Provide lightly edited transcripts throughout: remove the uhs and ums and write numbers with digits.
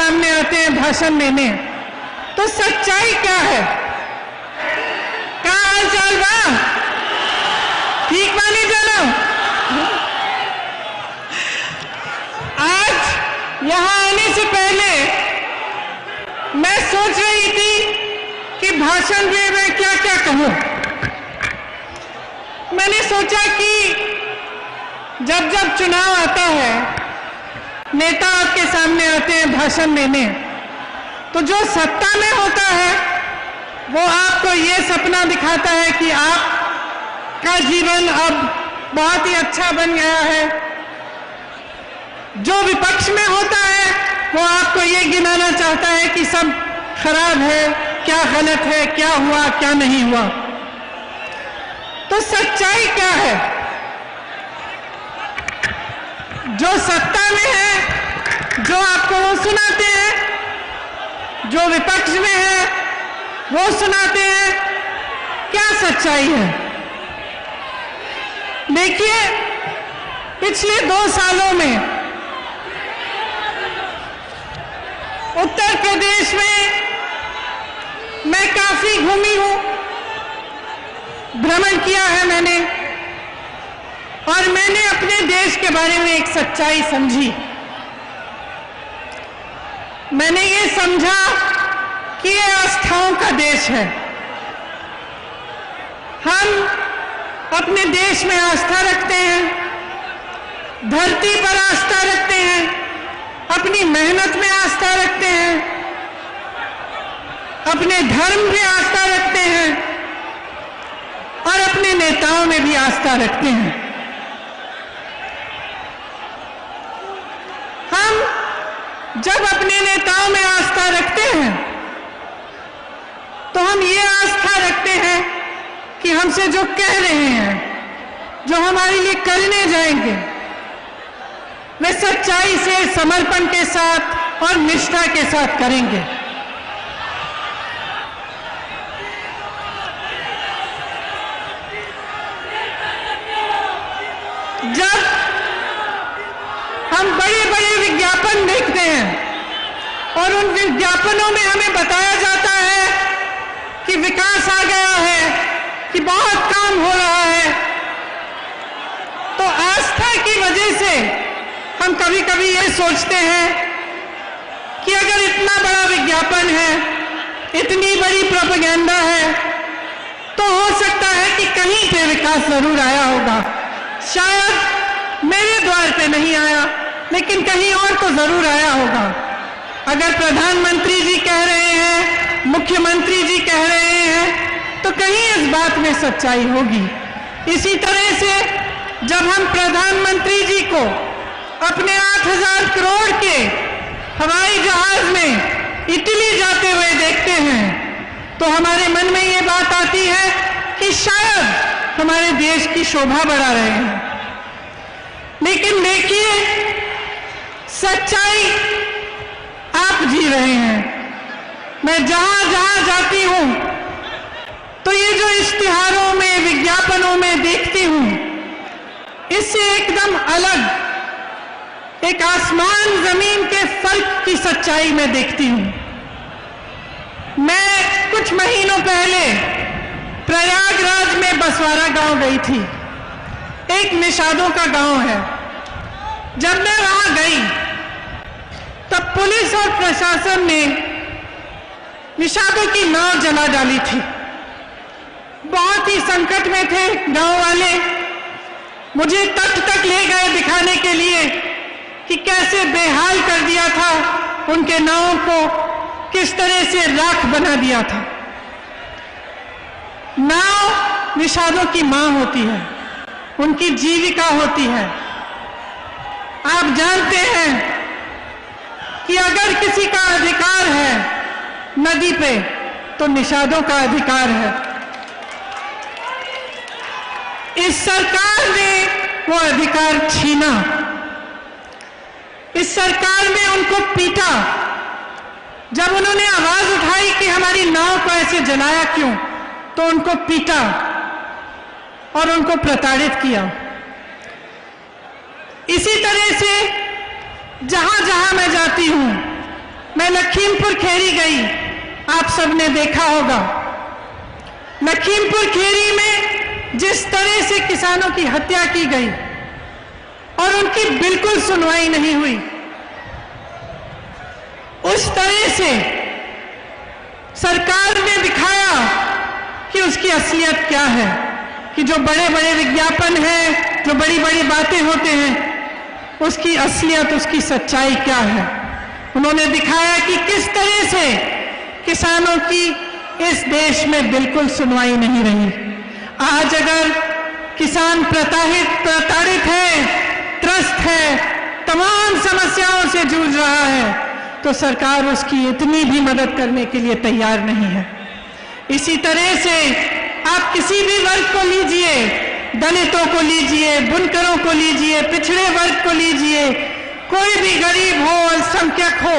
सामने आते हैं भाषण देने, तो सच्चाई क्या है? क्या हाल चाल बा? ठीक बानी जानो? आज यहां आने से पहले मैं सोच रही थी कि भाषण में मैं क्या क्या कहूं। मैंने सोचा कि जब जब चुनाव आता है, नेता आपके सामने आते हैं भाषण देने, तो जो सत्ता में होता है वो आपको ये सपना दिखाता है कि आपका जीवन अब बहुत ही अच्छा बन गया है। जो विपक्ष में होता है वो आपको ये गिनाना चाहता है कि सब खराब है, क्या गलत है, क्या हुआ क्या नहीं हुआ। तो सच्चाई क्या है? जो सत्ता में है जो आपको वो सुनाते हैं, जो विपक्ष में है वो सुनाते हैं। क्या सच्चाई है? देखिए, पिछले 2 सालों में उत्तर प्रदेश में मैं काफी घूमी हूं, भ्रमण किया है मैंने, और मैंने अपने देश के बारे में एक सच्चाई समझी। मैंने ये समझा कि ये आस्थाओं का देश है। हम अपने देश में आस्था रखते हैं, धरती पर आस्था रखते हैं, अपनी मेहनत में आस्था रखते हैं, अपने धर्म में आस्था रखते हैं और अपने नेताओं में भी आस्था रखते हैं। हम जब अपने नेताओं में आस्था रखते हैं तो हम ये आस्था रखते हैं कि हमसे जो कह रहे हैं, जो हमारे लिए करने जाएंगे, वे सच्चाई से, समर्पण के साथ और निष्ठा के साथ करेंगे। जब हम बड़े बड़े विज्ञापन देखते हैं और उन विज्ञापनों में हमें बताया जाता है कि विकास आ गया है, कि बहुत काम हो रहा है, तो आस्था की वजह से हम कभी कभी ये सोचते हैं कि अगर इतना बड़ा विज्ञापन है, इतनी बड़ी प्रोपेगेंडा है, तो हो सकता है कि कहीं पे विकास जरूर आया होगा। शायद मेरे द्वार पे नहीं आया, लेकिन कहीं और तो जरूर आया होगा। अगर प्रधानमंत्री जी कह रहे हैं, मुख्यमंत्री जी कह रहे हैं, तो कहीं इस बात में सच्चाई होगी। इसी तरह से जब हम प्रधानमंत्री जी को अपने 8,000 करोड़ के हवाई जहाज में इटली जाते हुए देखते हैं, तो हमारे मन में ये बात आती है कि शायद हमारे देश की शोभा बढ़ा रहे हैं। लेकिन देखिए, सच्चाई आप जी रहे हैं। मैं जहां जहां जाती हूं तो ये जो इश्तिहारों में, विज्ञापनों में देखती हूं, इससे एकदम अलग एक आसमान जमीन के फर्क की सच्चाई में देखती हूं। मैं कुछ महीनों पहले प्रयागराज में बसवारा गांव गई थी। एक निषादों का गांव है। जब मैं वहां गई तब पुलिस और प्रशासन ने निषादों की नाव जला डाली थी। बहुत ही संकट में थे गांव वाले। मुझे तट तक ले गए दिखाने के लिए कि कैसे बेहाल कर दिया था उनके नावों को, किस तरह से राख बना दिया था। नाव निषादों की मां होती है, उनकी जीविका होती है। आप जानते हैं कि अगर किसी का अधिकार है नदी पे, तो निषादों का अधिकार है। इस सरकार ने वो अधिकार छीना। इस सरकार ने उनको पीटा। जब उन्होंने आवाज उठाई कि हमारी नाव को ऐसे जलाया क्यों, तो उनको पीटा और उनको प्रताड़ित किया। इसी तरह से जहां जहां मैं जाती हूं, मैं लखीमपुर खेरी गई, आप सबने देखा होगा। लखीमपुर खेरी में जिस तरह से किसानों की हत्या की गई और उनकी बिल्कुल सुनवाई नहीं हुई, उस तरह से सरकार ने दिखाया कि उसकी असलियत क्या है, कि जो बड़े बड़े विज्ञापन हैं, जो बड़ी बड़ी बातें होते हैं, उसकी असलियत, उसकी सच्चाई क्या है। उन्होंने दिखाया कि किस तरह से किसानों की इस देश में बिल्कुल सुनवाई नहीं रही। आज अगर किसान प्रताड़ित है, त्रस्त है, तमाम समस्याओं से जूझ रहा है, तो सरकार उसकी इतनी भी मदद करने के लिए तैयार नहीं है। इसी तरह से आप किसी भी वर्ग को लीजिए, दलितों को लीजिए, बुनकरों को लीजिए, पिछड़े वर्ग को लीजिए, कोई भी गरीब हो, अल्पसंख्यक हो,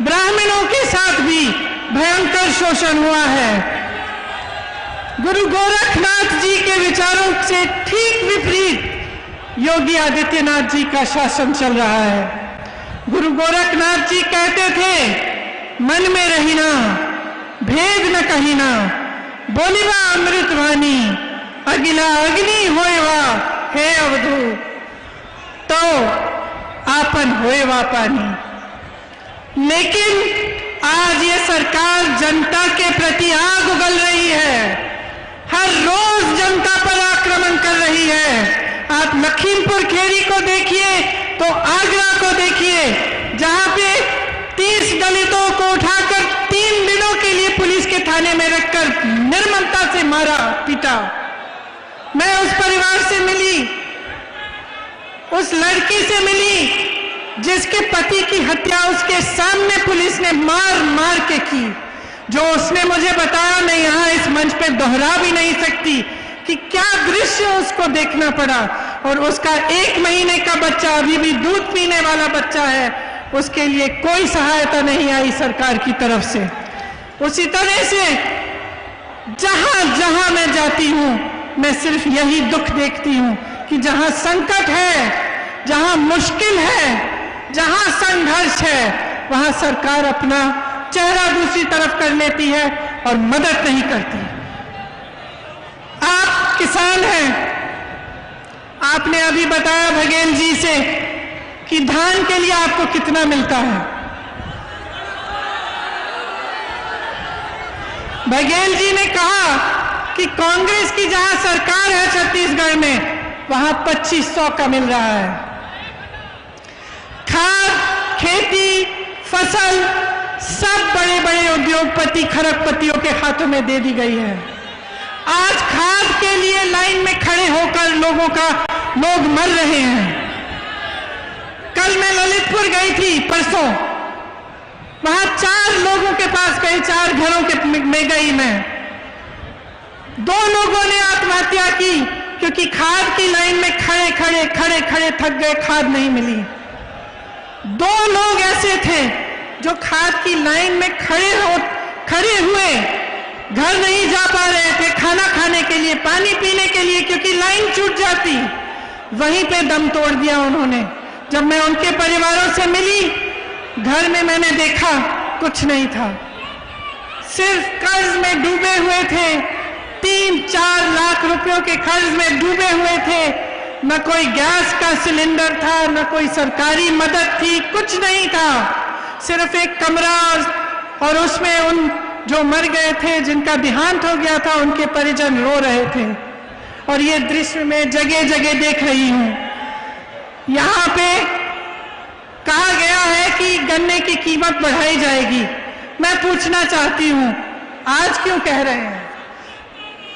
ब्राह्मणों के साथ भी भयंकर शोषण हुआ है। गुरु गोरखनाथ जी के विचारों से ठीक विपरीत योगी आदित्यनाथ जी का शासन चल रहा है। गुरु गोरखनाथ जी कहते थे, मन में रहिना, भेद न कहिना, बोलिवा अमृत वाणी, अगिला अग्नि होएवा हे अवधू, तो आपन होएवा पानी। लेकिन आज ये सरकार जनता के प्रति आग उगल रही है, हर रोज जनता पर आक्रमण कर रही है। आप लखीमपुर खेरी को देखिए तो आगरा को देखिए, जहां पे 30 दलितों को उठाकर 3 दिनों के लिए पुलिस के थाने में रखकर निर्ममता से मारा पीटा। मैं उस परिवार से मिली, उस लड़की से मिली जिसके पति की हत्या उसके सामने पुलिस ने मार मार के की। जो उसने मुझे बताया, मैं यहाँ इस मंच पे दोहरा भी नहीं सकती कि क्या दृश्य उसको देखना पड़ा। और उसका 1 महीने का बच्चा, अभी भी दूध पीने वाला बच्चा है, उसके लिए कोई सहायता नहीं आई सरकार की तरफ से। उसी तरह से जहां जहां मैं जाती हूं, मैं सिर्फ यही दुख देखती हूं कि जहां संकट है, जहां मुश्किल है, जहां संघर्ष है, वहां सरकार अपना चेहरा दूसरी तरफ कर लेती है और मदद नहीं करती। आप किसान हैं, आपने अभी बताया बघेल जी से कि धान के लिए आपको कितना मिलता है। बघेल जी ने कहा कि कांग्रेस की जहां सरकार है छत्तीसगढ़ में, वहां 2500 का मिल रहा है। खाद, खेती, फसल सब बड़े बड़े उद्योगपति, खरबपतियों के हाथों में दे दी गई है। आज खाद के लिए लाइन में खड़े होकर लोग मर रहे हैं। कल मैं ललितपुर गई थी, परसों, वहां 4 लोगों के पास गई, 4 घरों के में गई मैं। 2 लोगों ने आत्महत्या की क्योंकि खाद की लाइन में खड़े थक गए, खाद नहीं मिली। 2 लोग ऐसे थे जो खाद की लाइन में खड़े हुए, घर नहीं जा पा रहे थे, खाना खाने के लिए, पानी पीने के लिए, क्योंकि लाइन छूट जाती, वहीं पे दम तोड़ दिया उन्होंने। जब मैं उनके परिवारों से मिली, घर में मैंने देखा कुछ नहीं था, सिर्फ कर्ज में डूबे हुए थे, 3-4 लाख रुपयों के कर्ज में डूबे हुए थे। न कोई गैस का सिलेंडर था, न कोई सरकारी मदद थी, कुछ नहीं था, सिर्फ एक कमरा, और उसमें उन जो मर गए थे, जिनका देहांत हो गया था, उनके परिजन रो रहे थे। और ये दृश्य मैं जगह जगह देख रही हूं। यहां पे कहा गया है कि गन्ने की कीमत बढ़ाई जाएगी। मैं पूछना चाहती हूं, आज क्यों कह रहे हैं?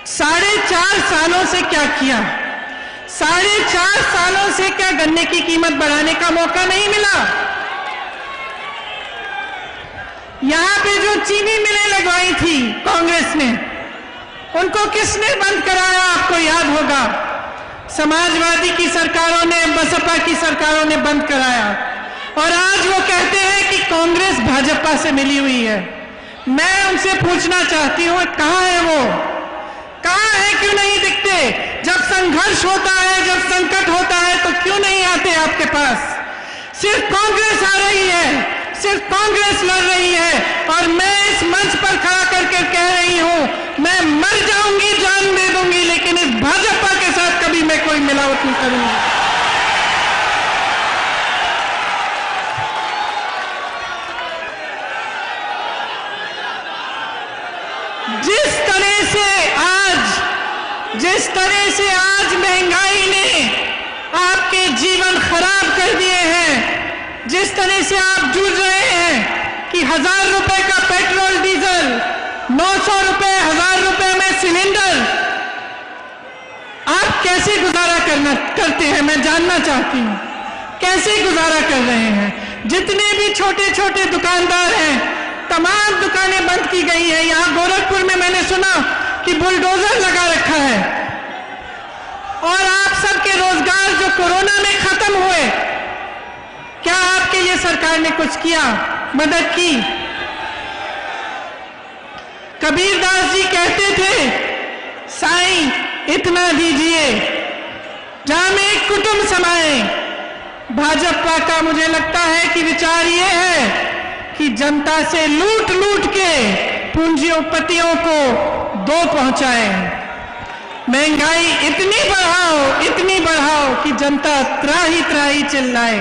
4.5 सालों से क्या किया? 4.5 सालों से क्या गन्ने की कीमत बढ़ाने का मौका नहीं मिला? यहां पे जो चीनी मिलें लगवाई थी कांग्रेस ने, उनको किसने बंद कराया? आपको याद होगा, समाजवादी की सरकारों ने, बसपा की सरकारों ने बंद कराया। और आज वो कहते हैं कि कांग्रेस भाजपा से मिली हुई है। मैं उनसे पूछना चाहती हूं, कहां है वो? कहां है? क्यों नहीं दिखते? जब संघर्ष होता है, जब संकट होता है, तो क्यों नहीं आते आपके पास? सिर्फ कांग्रेस आ रही है, सिर्फ कांग्रेस लड़ रही है। और मैं इस मंच पर खड़ा करके कह रही हूं, मैं मर जाऊंगी, जान दे दूंगी, लेकिन इस भाजपा के साथ कभी मैं कोई मिलावट नहीं करूंगी। जिस तरह से आज महंगाई ने आपके जीवन खराब कर दिए हैं, जिस तरह से आप जूझ रहे हैं कि 1000 रुपए का पेट्रोल डीजल, 900 रुपए, 1000 रुपए में सिलेंडर, आप कैसे गुजारा करते हैं, मैं जानना चाहती हूं, कैसे गुजारा कर रहे हैं। जितने भी छोटे छोटे दुकानदार हैं, तमाम दुकानें बंद की गई हैं। यहां गोरखपुर में मैंने सुना कि बुलडोजर लगा रखा है। और आप सबके रोजगार जो कोरोना में खत्म हुए, क्या आपके लिए सरकार ने कुछ किया, मदद की? कबीरदास जी कहते थे, साईं इतना दीजिए जामे कुटुंब समाए। भाजपा का मुझे लगता है कि विचार ये है कि जनता से लूट लूट के पूंजीपतियों को दो पहुंचाए। महंगाई इतनी बढ़ाओ कि जनता त्राही चिल्लाए।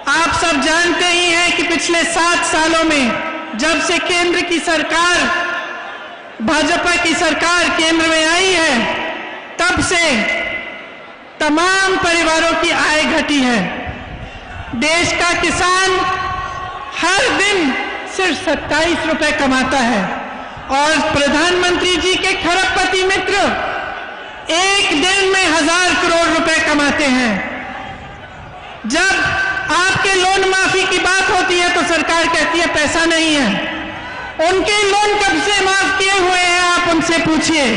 आप सब जानते ही हैं कि पिछले 7 सालों में जब से केंद्र की सरकार, भाजपा की सरकार केंद्र में आई है, तब से तमाम परिवारों की आय घटी है। देश का किसान हर दिन सिर्फ 27 रुपए कमाता है और प्रधानमंत्री जी के खरबपति मित्र एक दिन में 1000 करोड़ रुपए कमाते हैं। जब आपके लोन माफी की बात होती है तो सरकार कहती है पैसा नहीं है। उनके लोन कब से माफ किए हुए हैं आप उनसे पूछिए।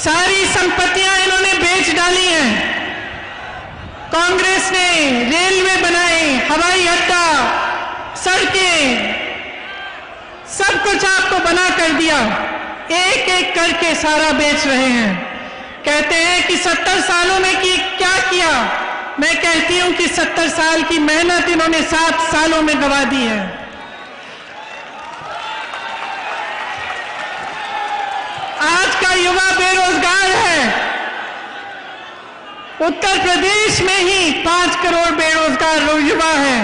सारी संपत्तियां इन्होंने बेच डाली हैं। कांग्रेस ने रेलवे बनाए, हवाई अड्डा, सड़कें, सब कुछ आपको बना कर दिया। एक एक करके सारा बेच रहे हैं। कहते हैं कि 70 सालों में क्या किया। मैं कहती हूं कि 70 साल की मेहनत इन्होंने 7 सालों में गवा दी है। आज का युवा बेरोजगार है। उत्तर प्रदेश में ही 5 करोड़ बेरोजगार युवा हैं।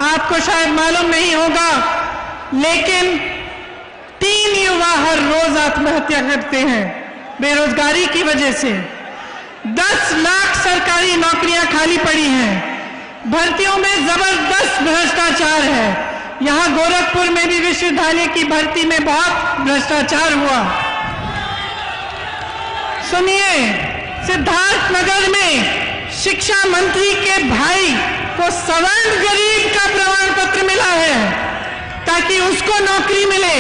आपको शायद मालूम नहीं होगा, लेकिन 3 युवा हर रोज आत्महत्या करते हैं बेरोजगारी की वजह से। 10 लाख सरकारी नौकरियां खाली पड़ी हैं। भर्तियों में जबरदस्त भ्रष्टाचार है। यहां गोरखपुर में भी विश्वविद्यालय की भर्ती में बहुत भ्रष्टाचार हुआ। सुनिए, सिद्धार्थनगर में शिक्षा मंत्री के भाई को सवर्ण गरीब का प्रमाण पत्र मिला है ताकि उसको नौकरी मिले,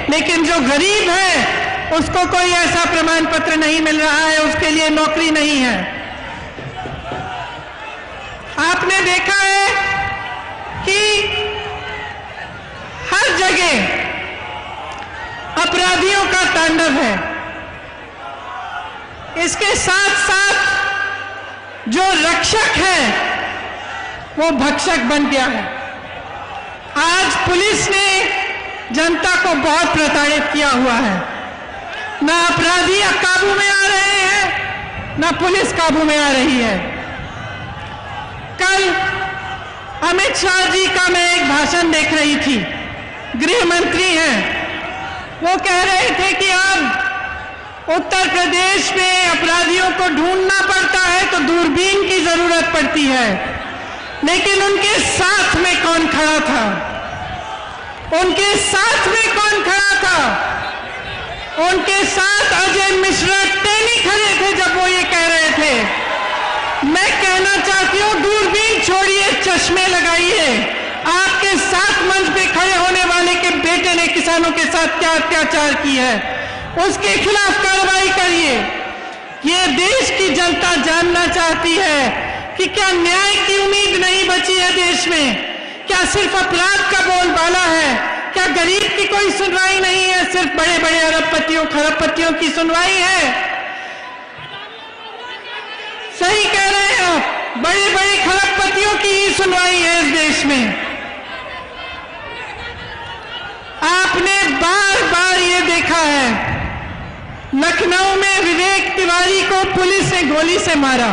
लेकिन जो गरीब है उसको कोई ऐसा प्रमाण पत्र नहीं मिल रहा है, उसके लिए नौकरी नहीं है। आपने देखा है कि हर जगह अपराधियों का तांडव है। इसके साथ साथ जो रक्षक है वो भक्षक बन गया है। आज पुलिस ने जनता को बहुत प्रताड़ित किया हुआ है। ना अपराधी काबू में आ रहे हैं, ना पुलिस काबू में आ रही है। कल अमित शाह जी का मैं एक भाषण देख रही थी। गृह मंत्री हैं, वो कह रहे थे कि अब उत्तर प्रदेश में अपराधियों को ढूंढना पड़ता है तो दूरबीन की जरूरत पड़ती है। लेकिन उनके साथ में कौन खड़ा था? उनके साथ में कौन खड़ा था? उनके साथ अजय मिश्रा टेनी खड़े थे जब वो ये कह रहे थे। मैं कहना चाहती हूं, दूरबीन छोड़िए, चश्मे लगाइए। आपके साथ मंच पे खड़े होने वाले के बेटे ने किसानों के साथ क्या अत्याचार की है, उसके खिलाफ कार्रवाई करिए। ये देश की जनता जानना चाहती है कि क्या न्याय की उम्मीद नहीं बची है देश में? क्या सिर्फ अपराध का बोलबाला है? क्या गरीब की कोई सुनवाई नहीं है? सिर्फ बड़े बड़े अरबपतियों खरबपतियों की सुनवाई है? सही कह रहे हैं आप। बड़े बड़े खरबपतियों की ही सुनवाई है इस देश में। आपने बार बार ये देखा है, लखनऊ में विवेक तिवारी को पुलिस ने गोली से मारा।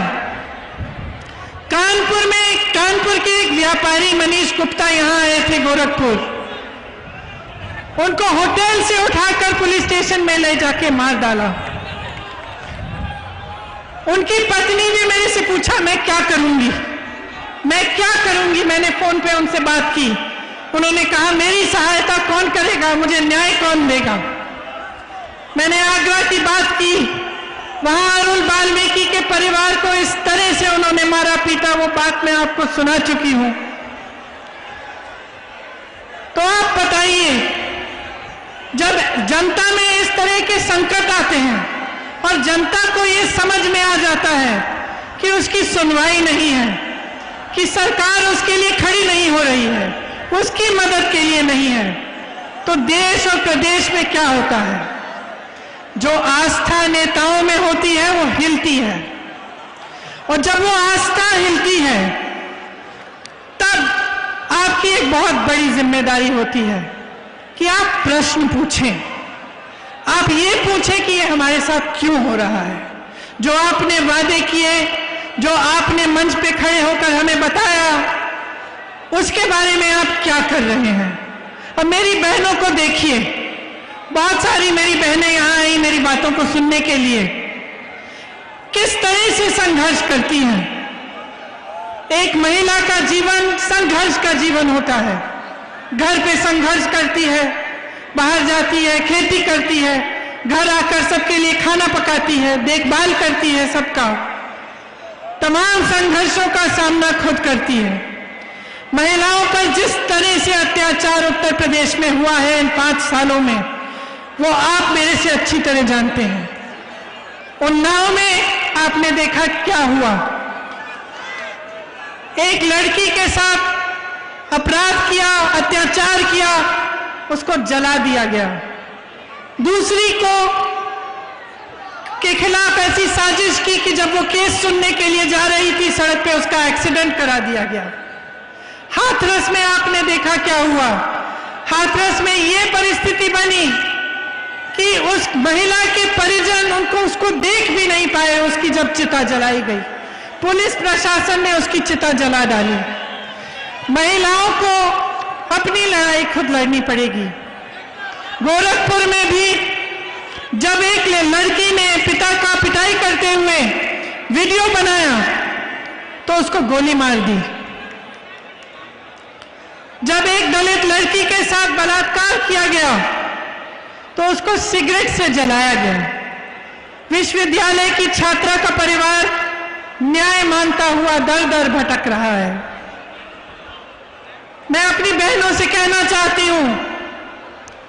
कानपुर के एक व्यापारी मनीष गुप्ता यहां आए थे गोरखपुर, उनको होटल से उठाकर पुलिस स्टेशन में ले जाके मार डाला। उनकी पत्नी ने मेरे से पूछा मैं क्या करूंगी, मैं क्या करूंगी। मैंने फोन पे उनसे बात की, उन्होंने कहा मेरी सहायता कौन करेगा, मुझे न्याय कौन देगा। मैंने आगरा की बात की, वहां अरुण वाल्मीकि के परिवार को इस तरह से उन्होंने मारा पीटा, वो बात मैं आपको सुना चुकी हूं। तो आप बताइए, जब जनता में इस तरह के संकट आते हैं और जनता को ये समझ में आ जाता है कि उसकी सुनवाई नहीं है, कि सरकार उसके लिए खड़ी नहीं हो रही है, उसकी मदद के लिए नहीं है, तो देश और प्रदेश में क्या होता है? जो आस्था नेताओं में होती है वो हिलती है, और जब वो आस्था हिलती है तब आपकी एक बहुत बड़ी जिम्मेदारी होती है कि आप प्रश्न पूछें। आप ये पूछें कि ये हमारे साथ क्यों हो रहा है। जो आपने वादे किए, जो आपने मंच पे खड़े होकर हमें बताया, उसके बारे में आप क्या कर रहे हैं। और मेरी बहनों को देखिए, बहुत सारी मेरी बहनें यहां आई मेरी बातों को सुनने के लिए, किस तरह से संघर्ष करती हैं। एक महिला का जीवन संघर्ष का जीवन होता है। घर पे संघर्ष करती है, बाहर जाती है, खेती करती है, घर आकर सबके लिए खाना पकाती है, देखभाल करती है, सबका तमाम संघर्षों का सामना खुद करती है। महिलाओं पर जिस तरह से अत्याचार उत्तर प्रदेश में हुआ है इन 5 सालों में, वो आप मेरे से अच्छी तरह जानते हैं। उन्नाव में आपने देखा क्या हुआ। एक लड़की के साथ अपराध किया, अत्याचार किया, उसको जला दिया गया। दूसरी को के खिलाफ ऐसी साजिश की कि जब वो केस सुनने के लिए जा रही थी सड़क पे, उसका एक्सीडेंट करा दिया गया। हाथरस में आपने देखा क्या हुआ। हाथरस में ये परिस्थिति बनी कि उस महिला के परिजन उसको देख भी नहीं पाए, उसकी जब चिता जलाई गई। पुलिस प्रशासन ने उसकी चिता जला डाली। महिलाओं को अपनी लड़ाई खुद लड़नी पड़ेगी। गोरखपुर में भी जब एक लड़की ने पिता का पिटाई करते हुए वीडियो बनाया तो उसको गोली मार दी। जब एक दलित लड़की के साथ बलात्कार किया गया तो उसको सिगरेट से जलाया गया। विश्वविद्यालय की छात्रा का परिवार न्याय मांगता हुआ दर दर भटक रहा है। मैं अपनी बहनों से कहना चाहती हूं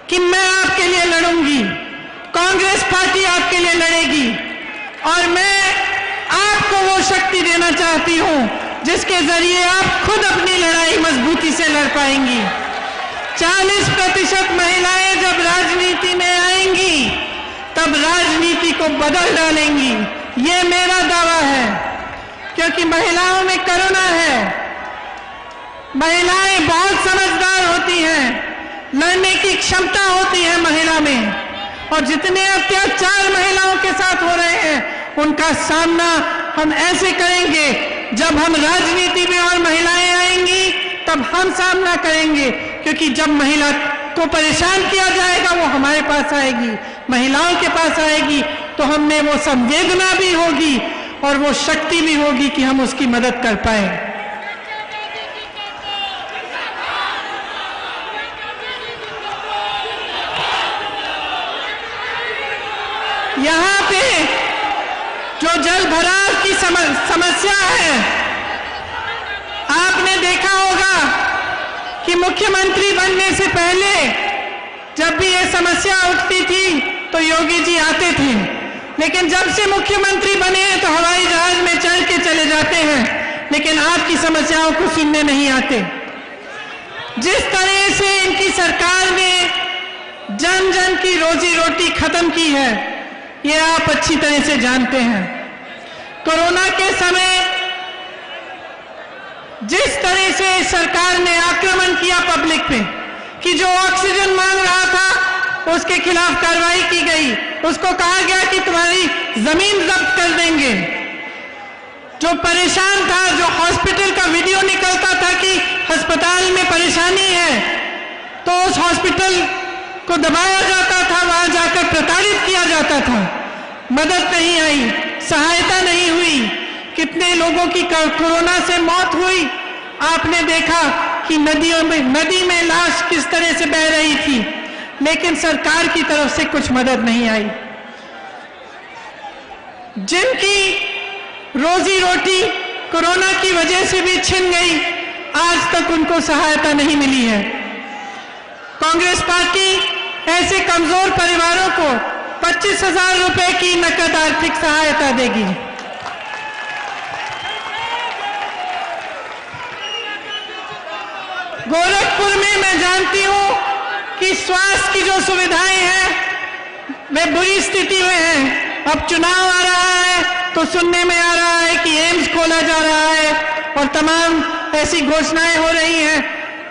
कि मैं आपके लिए लड़ूंगी, कांग्रेस पार्टी आपके लिए लड़ेगी, और मैं आपको वो शक्ति देना चाहती हूं जिसके जरिए आप खुद अपनी लड़ाई मजबूती से लड़ पाएंगी। 40% महिलाएं जब राजनीति में आएंगी तब राजनीति को बदल डालेंगी, ये मेरा दावा है। क्योंकि महिलाओं में करुणा है, महिलाएं बहुत समझदार होती हैं, लड़ने की क्षमता होती है महिला में, और जितने अत्याचार महिलाओं के साथ हो रहे हैं उनका सामना हम ऐसे करेंगे, जब हम राजनीति में और महिलाएं आएंगी तब हम सामना करेंगे। क्योंकि जब महिला को परेशान किया जाएगा वो हमारे पास आएगी, महिलाओं के पास आएगी, तो हमें वो संवेदना भी होगी और वो शक्ति भी होगी कि हम उसकी मदद कर पाए। यहाँ पे जो जल भराव की समस्या है, आपने देखा होगा कि मुख्यमंत्री बनने से पहले जब भी ये समस्या उठती थी तो योगी जी आते थे, लेकिन जब से मुख्यमंत्री बने हैं तो हवाई जहाज में चढ़ के चले जाते हैं, लेकिन आपकी समस्याओं को सुनने नहीं आते। जिस तरह से इनकी सरकार ने जन जन की रोजी रोटी खत्म की है, ये आप अच्छी तरह से जानते हैं। कोरोना के समय जिस तरह से सरकार ने आक्रमण किया पब्लिक पे कि जो ऑक्सीजन मांग रहा था उसके खिलाफ कार्रवाई की गई, उसको कहा गया कि तुम्हारी जमीन जब्त कर देंगे। जो परेशान था, जो हॉस्पिटल का वीडियो निकलता था कि अस्पताल में परेशानी है, तो उस हॉस्पिटल को दबाया जाता था, वहां जाकर प्रताड़ित किया जाता था। मदद नहीं आई, सहायता नहीं हुई। कितने लोगों की कोरोना से मौत हुई। आपने देखा कि नदी में लाश किस तरह से बह रही थी, लेकिन सरकार की तरफ से कुछ मदद नहीं आई। जिनकी रोजी रोटी कोरोना की वजह से भी छिन गई, आज तक उनको सहायता नहीं मिली है। कांग्रेस पार्टी ऐसे कमजोर परिवारों को 25,000 रुपए की नकद आर्थिक सहायता देगी। गोरखपुर में मैं जानती हूं कि स्वास्थ्य की जो सुविधाएं हैं वे बुरी स्थिति में हैं। अब चुनाव आ रहा है तो सुनने में आ रहा है कि एम्स खोला जा रहा है और तमाम ऐसी घोषणाएं हो रही हैं,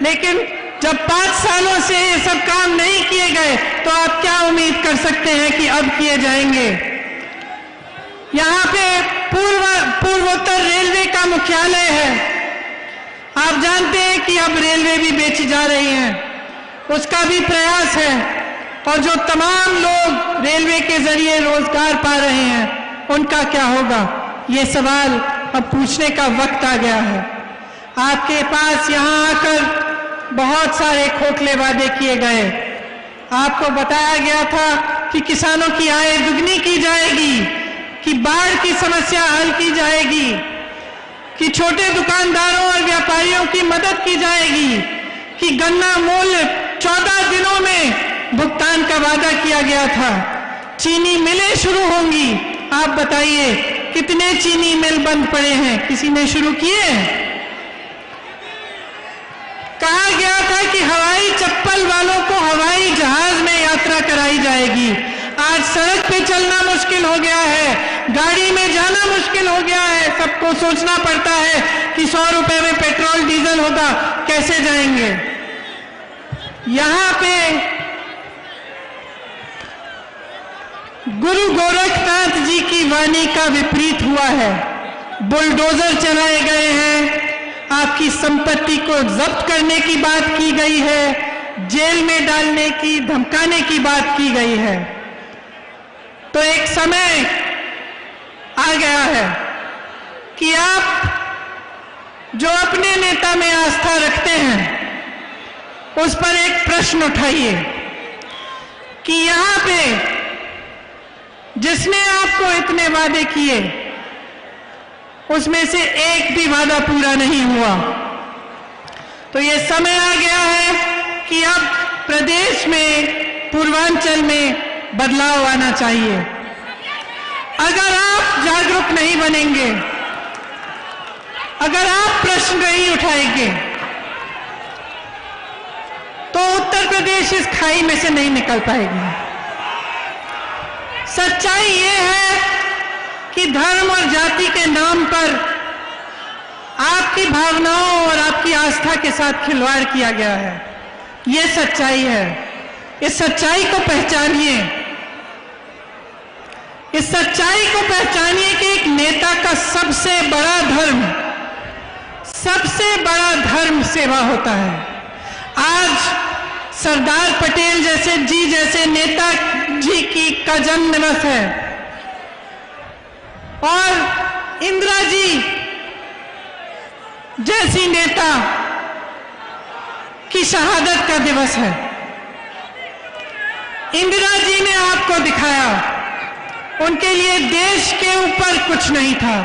लेकिन जब 5 सालों से ये सब काम नहीं किए गए तो आप क्या उम्मीद कर सकते हैं कि अब किए जाएंगे। यहाँ पे पूर्वोत्तर रेलवे का मुख्यालय है। आप जानते हैं कि अब रेलवे भी बेची जा रही है, उसका भी प्रयास है। और जो तमाम लोग रेलवे के जरिए रोजगार पा रहे हैं उनका क्या होगा, ये सवाल अब पूछने का वक्त आ गया है। आपके पास यहाँ आकर बहुत सारे खोखले वादे किए गए। आपको बताया गया था कि किसानों की आय दुगनी की जाएगी, कि बाढ़ की समस्या हल की जाएगी, कि छोटे दुकानदारों और व्यापारियों की मदद की जाएगी, कि गन्ना मूल्य 14 दिनों में भुगतान का वादा किया गया था। चीनी मिलें शुरू होंगी। आप बताइए कितने चीनी मिल बंद पड़े हैं, किसी ने शुरू किए? कहा गया था कि हवाई चप्पल वालों को हवाई जहाज में यात्रा कराई जाएगी। आज सड़क पे चलना मुश्किल हो गया है, गाड़ी में जाना मुश्किल हो गया है। सबको सोचना पड़ता है कि 100 रुपए में पेट्रोल डीजल होगा, कैसे जाएंगे। यहां पे गुरु गोरखनाथ जी की वाणी का विपरीत हुआ है। बुलडोजर चलाए गए हैं, आपकी संपत्ति को जब्त करने की बात की गई है, जेल में डालने की, धमकाने की बात की गई है। तो एक समय आ गया है कि आप जो अपने नेता में आस्था रखते हैं उस पर एक प्रश्न उठाइए कि यहां पे जिसने आपको इतने वादे किए उसमें से एक भी वादा पूरा नहीं हुआ। तो ये समय आ गया है कि अब प्रदेश में, पूर्वांचल में बदलाव आना चाहिए। अगर आप जागरूक नहीं बनेंगे, अगर आप प्रश्न नहीं उठाएंगे, तो उत्तर प्रदेश इस खाई में से नहीं निकल पाएगी। सच्चाई ये है कि धर्म और जाति के नाम पर आपकी भावनाओं और आपकी आस्था के साथ खिलवाड़ किया गया है। ये सच्चाई है। इस सच्चाई को पहचानिए। इस सच्चाई को पहचानिए कि एक नेता का सबसे बड़ा धर्म सेवा होता है। आज सरदार पटेल जैसे नेता जी का जन्म दिवस है और इंदिरा जी जैसी नेता की शहादत का दिवस है। इंदिरा जी ने आपको दिखाया, उनके लिए देश के ऊपर कुछ नहीं था।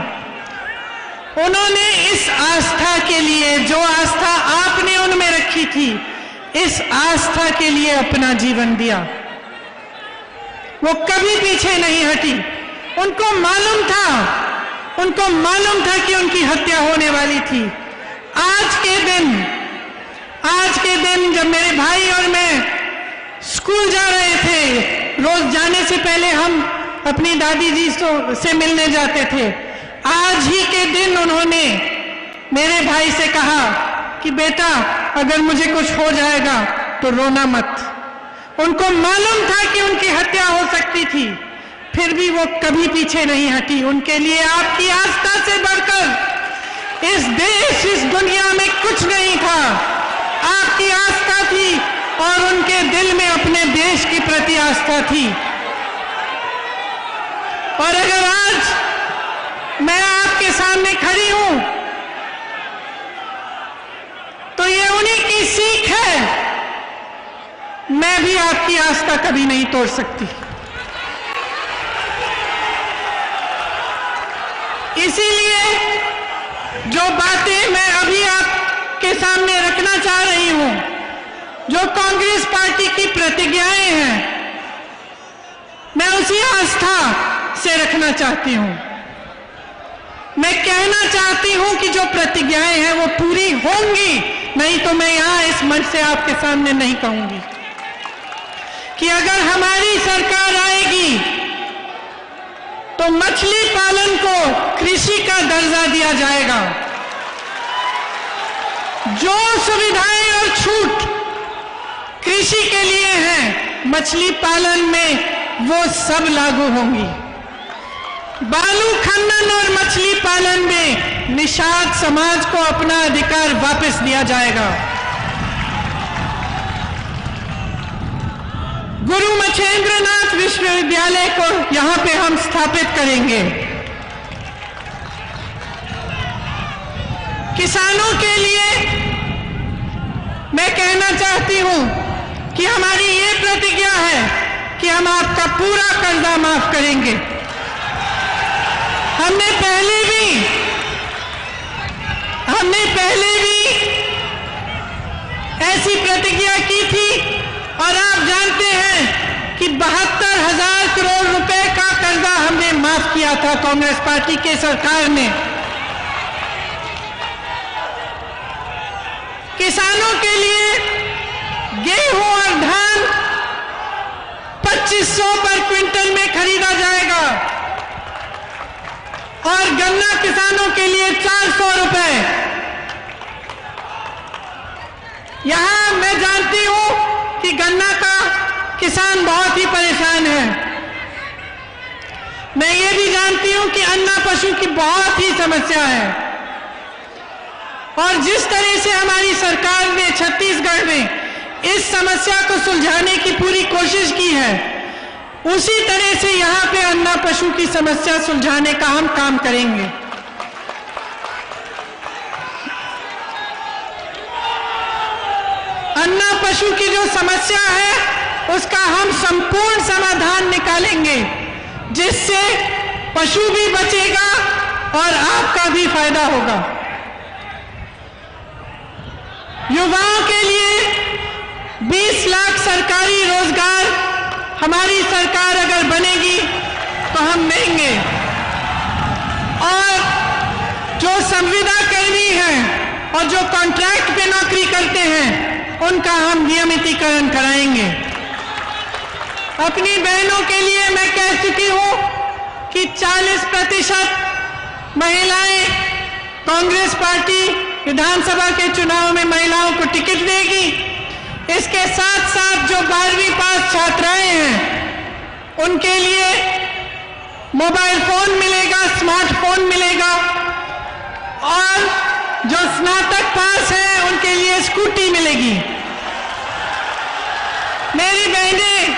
उन्होंने इस आस्था के लिए, जो आस्था आपने उनमें रखी थी, इस आस्था के लिए अपना जीवन दिया। वो कभी पीछे नहीं हटी। उनको मालूम था कि उनकी हत्या होने वाली थी। आज के दिन जब मेरे भाई और मैं स्कूल जा रहे थे, रोज जाने से पहले हम अपनी दादी जी से मिलने जाते थे। आज ही के दिन उन्होंने मेरे भाई से कहा कि बेटा अगर मुझे कुछ हो जाएगा तो रोना मत। उनको मालूम था कि उनकी हत्या हो सकती थी, फिर भी वो कभी पीछे नहीं हटी। उनके लिए आपकी आस्था से बढ़कर इस देश, इस दुनिया में कुछ नहीं था। आपकी आस्था थी और उनके दिल में अपने देश के प्रति आस्था थी। और अगर आज मैं आपके सामने खड़ी हूं तो ये उन्हीं की सीख है। मैं भी आपकी आस्था कभी नहीं तोड़ सकती। इसीलिए जो बातें मैं अभी आपके सामने रखना चाह रही हूं, जो कांग्रेस पार्टी की प्रतिज्ञाएं हैं, मैं उसी आस्था से रखना चाहती हूं। मैं कहना चाहती हूं कि जो प्रतिज्ञाएं हैं वो पूरी होंगी, नहीं तो मैं यहां इस मंच से आपके सामने नहीं कहूंगी कि अगर हमारी सरकार आएगी तो मछली पालन को कृषि का दर्जा दिया जाएगा। जो सुविधाएं और छूट कृषि के लिए हैं, मछली पालन में वो सब लागू होंगी। बालू खनन और मछली पालन में निषाद समाज को अपना अधिकार वापस दिया जाएगा। गुरु मच्छेंद्रनाथ विश्वविद्यालय को यहां पे हम स्थापित करेंगे। किसानों के लिए मैं कहना चाहती हूं कि हमारी ये प्रतिज्ञा है कि हम आपका पूरा कर्जा माफ करेंगे। हमने पहले भी ऐसी प्रतिज्ञा की थी और आप जानते हैं कि 72,000 करोड़ रुपए का कर्जा हमने माफ किया था कांग्रेस पार्टी के सरकार ने। किसानों के लिए गेहूं और धान 2500 पर क्विंटल में खरीदा जाएगा और गन्ना किसानों के लिए 400 रुपए। यहां मैं जानती हूं कि गन्ना का किसान बहुत ही परेशान है। मैं ये भी जानती हूं कि अन्ना पशु की बहुत ही समस्या है और जिस तरह से हमारी सरकार ने छत्तीसगढ़ में इस समस्या को सुलझाने की पूरी कोशिश की है, उसी तरह से यहां पे अन्ना पशु की समस्या सुलझाने का हम काम करेंगे। अन्ना पशु की जो समस्या है उसका हम संपूर्ण समाधान निकालेंगे, जिससे पशु भी बचेगा और आपका भी फायदा होगा। युवाओं के लिए 20 लाख सरकारी रोजगार हमारी सरकार अगर बनेगी तो हम देंगे और जो संविदा कर्मी हैं और जो कॉन्ट्रैक्ट पे नौकरी करते हैं उनका हम नियमितीकरण कराएंगे। अपनी बहनों के लिए मैं कह चुकी हूं कि 40% महिलाएं कांग्रेस पार्टी विधानसभा के चुनाव में महिलाओं को टिकट देगी। इसके साथ साथ जो 12वीं पास छात्राएं हैं उनके लिए मोबाइल फोन मिलेगा, स्मार्टफोन मिलेगा और जो स्नातक पास है उनके लिए स्कूटी मिलेगी। मेरी बहनें,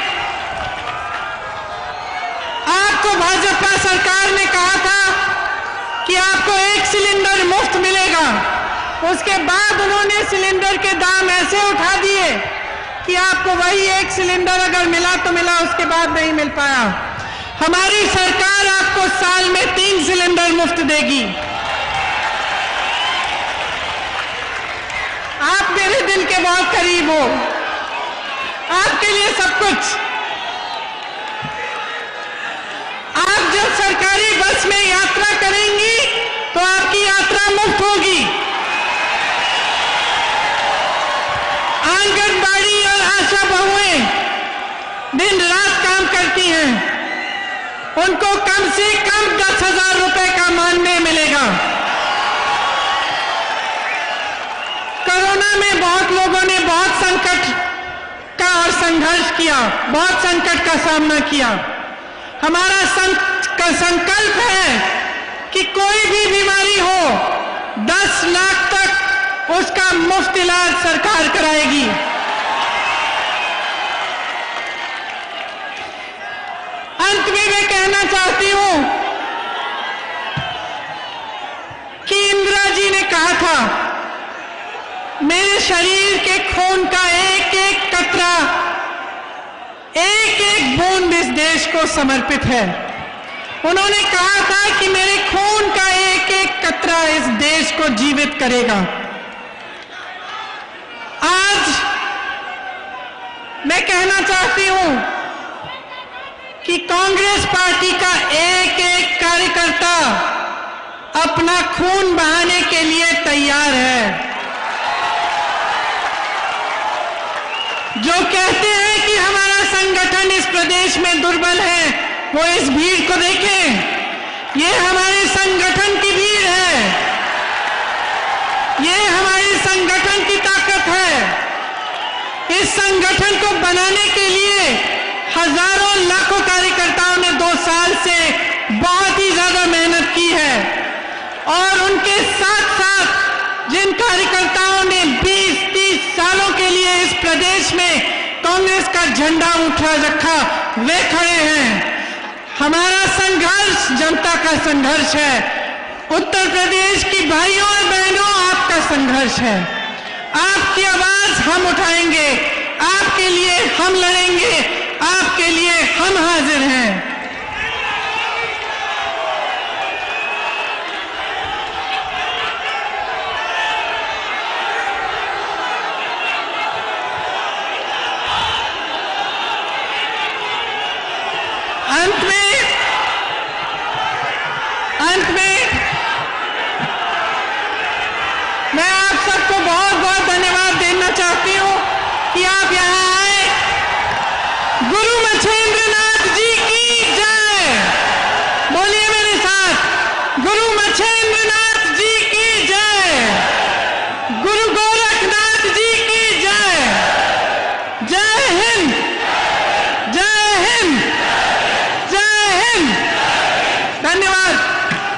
आपको भाजपा सरकार ने कहा था कि आपको 1 सिलेंडर मुफ्त मिलेगा, उसके बाद उन्होंने सिलेंडर के दाम ऐसे उठा दिए कि आपको वही 1 सिलेंडर अगर मिला तो मिला, उसके बाद नहीं मिल पाया। हमारी सरकार आपको साल में 3 सिलेंडर मुफ्त देगी। आप मेरे दिल के बहुत करीब हो, आपके लिए सब कुछ। आप जब सरकारी बस में यात्रा करेंगी तो आपकी यात्रा मुफ्त होगी। आंगनबाड़ी और आशा बहुएं दिन रात काम करती हैं, उनको कम से कम 10,000 रुपए का मानदेय मिलेगा। कोरोना में बहुत लोगों ने बहुत संकट का और संघर्ष किया, बहुत संकट का सामना किया। हमारा संकल्प है कि कोई भी बीमारी हो 10 लाख तक उसका मुफ्त इलाज सरकार कराएगी। अंत में मैं कहना चाहती हूं कि इंदिरा जी ने कहा था, मेरे शरीर के खून का एक एक कतरा, एक एक बूंद इस देश को समर्पित है। उन्होंने कहा था कि मेरे खून का एक एक कतरा इस देश को जीवित करेगा। आज मैं कहना चाहती हूं कि कांग्रेस पार्टी का एक एक कार्यकर्ता अपना खून बहाने के लिए तैयार है। जो कहते हैं कि हमारा संगठन इस प्रदेश में दुर्बल है, वो इस भीड़ को देखें। ये हमारे संगठन की भीड़ है, ये हमारे संगठन की ताकत है। इस संगठन को बनाने के लिए हजारों लाखों कार्यकर्ताओं ने 2 साल से बहुत ही ज्यादा मेहनत की है और उनके साथ साथ जिन कार्यकर्ताओं ने 20-30 सालों के लिए इस प्रदेश में कांग्रेस का झंडा उठा रखा, वे खड़े हैं। हमारा संघर्ष जनता का संघर्ष है। उत्तर प्रदेश की भाइयों और बहनों, आपका संघर्ष है। आपकी आवाज हम उठाएंगे, आपके लिए हम लड़ेंगे, आपके लिए हम हाजिर हैं। अंत में